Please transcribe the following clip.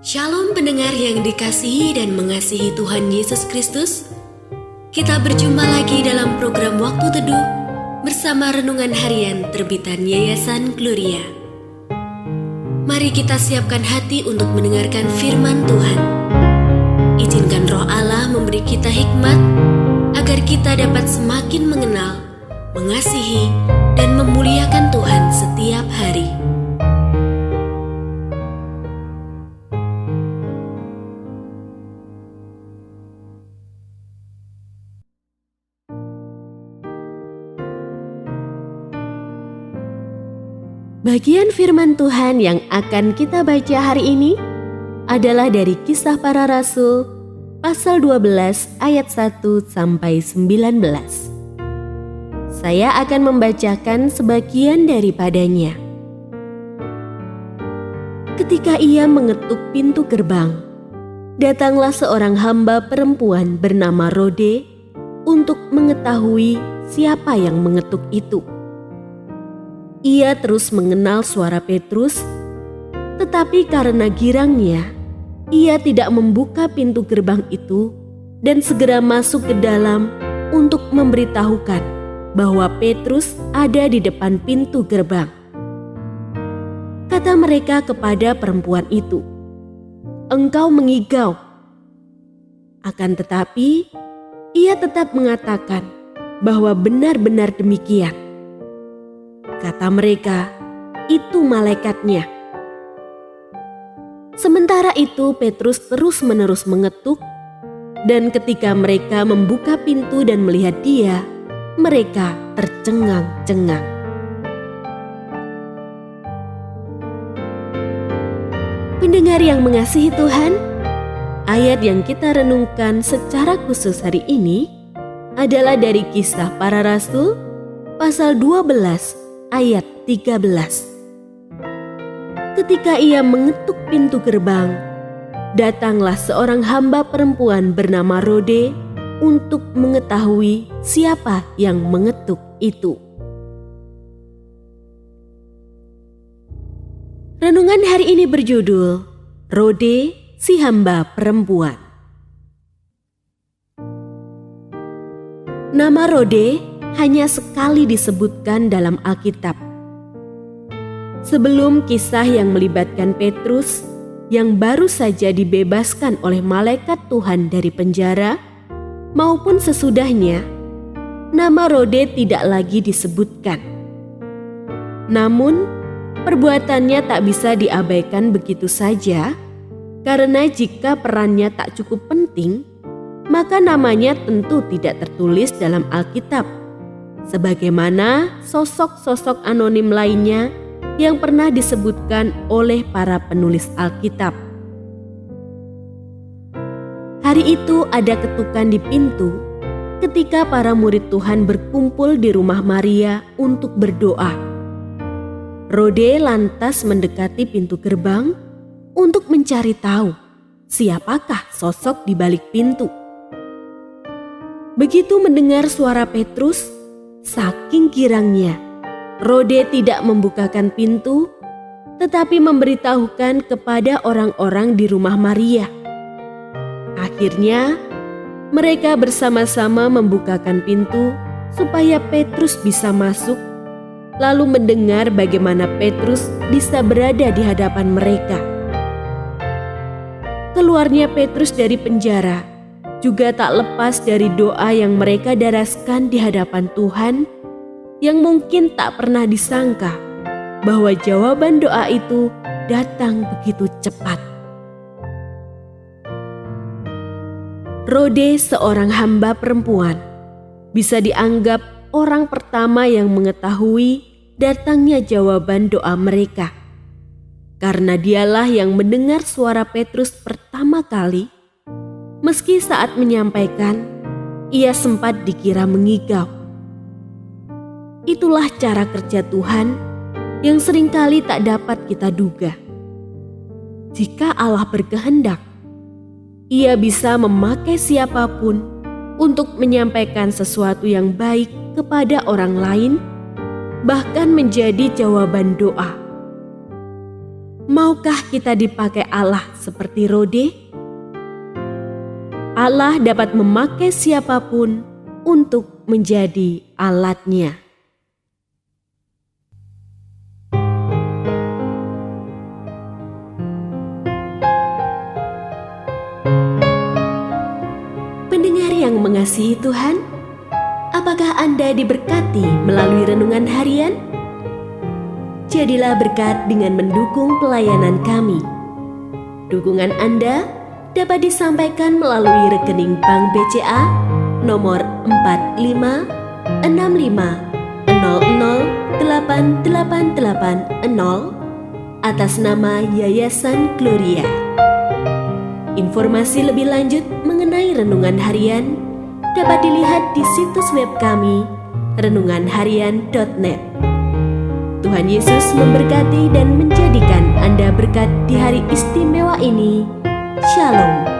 Shalom pendengar yang dikasihi dan mengasihi Tuhan Yesus Kristus. Kita berjumpa lagi dalam program Waktu Teduh bersama Renungan Harian terbitan Yayasan Gloria. Mari kita siapkan hati untuk mendengarkan firman Tuhan. Izinkan Roh Allah memberi kita hikmat agar kita dapat semakin mengenal, mengasihi, dan memuliakan Tuhan setiap hari. Bagian firman Tuhan yang akan kita baca hari ini adalah dari Kisah Para Rasul pasal 12 ayat 1 sampai 19. Saya akan membacakan sebagian daripadanya. Ketika ia mengetuk pintu gerbang, datanglah seorang hamba perempuan bernama Rode untuk mengetahui siapa yang mengetuk itu. Ia terus mengenal suara Petrus, tetapi karena girangnya, ia tidak membuka pintu gerbang itu dan segera masuk ke dalam untuk memberitahukan bahwa Petrus ada di depan pintu gerbang. Kata mereka kepada perempuan itu, "Engkau mengigau." Akan tetapi, ia tetap mengatakan bahwa benar-benar demikian. Kata mereka, "Itu malaikatnya." Sementara itu Petrus terus-menerus mengetuk, dan ketika mereka membuka pintu dan melihat dia, mereka tercengang-cengang. Pendengar yang mengasihi Tuhan, ayat yang kita renungkan secara khusus hari ini adalah dari Kisah Para Rasul pasal 12 ayat 13. Ketika ia mengetuk pintu gerbang, datanglah seorang hamba perempuan bernama Rode untuk mengetahui siapa yang mengetuk itu. Renungan hari ini berjudul Rode, si hamba perempuan. Nama Rode hanya sekali disebutkan dalam Alkitab. Sebelum kisah yang melibatkan Petrus yang baru saja dibebaskan oleh malaikat Tuhan dari penjara, maupun sesudahnya, nama Rode tidak lagi disebutkan. Namun, perbuatannya tak bisa diabaikan begitu saja, karena jika perannya tak cukup penting, maka namanya tentu tidak tertulis dalam Alkitab, sebagaimana sosok-sosok anonim lainnya yang pernah disebutkan oleh para penulis Alkitab. Hari itu ada ketukan di pintu ketika para murid Tuhan berkumpul di rumah Maria untuk berdoa. Rode lantas mendekati pintu gerbang untuk mencari tahu siapakah sosok di balik pintu. Begitu mendengar suara Petrus, saking girangnya, Rode tidak membukakan pintu, tetapi memberitahukan kepada orang-orang di rumah Maria. Akhirnya, mereka bersama-sama membukakan pintu supaya Petrus bisa masuk, lalu mendengar bagaimana Petrus bisa berada di hadapan mereka. Keluarnya Petrus dari penjara juga tak lepas dari doa yang mereka daraskan di hadapan Tuhan, yang mungkin tak pernah disangka bahwa jawaban doa itu datang begitu cepat. Rode, seorang hamba perempuan, bisa dianggap orang pertama yang mengetahui datangnya jawaban doa mereka, karena dialah yang mendengar suara Petrus pertama kali. Meski saat menyampaikan, ia sempat dikira mengigau. Itulah cara kerja Tuhan yang seringkali tak dapat kita duga. Jika Allah berkehendak, Ia bisa memakai siapapun untuk menyampaikan sesuatu yang baik kepada orang lain, bahkan menjadi jawaban doa. Maukah kita dipakai Allah seperti Rode? Allah dapat memakai siapapun untuk menjadi alatnya. Pendengar yang mengasihi Tuhan, apakah Anda diberkati melalui renungan harian? Jadilah berkat dengan mendukung pelayanan kami. Dukungan Anda dapat disampaikan melalui rekening Bank BCA nomor 456500088880 atas nama Yayasan Gloria. Informasi lebih lanjut mengenai renungan harian dapat dilihat di situs web kami renunganharian.net. Tuhan Yesus memberkati dan menjadikan Anda berkat di hari istimewa ini. Shalom.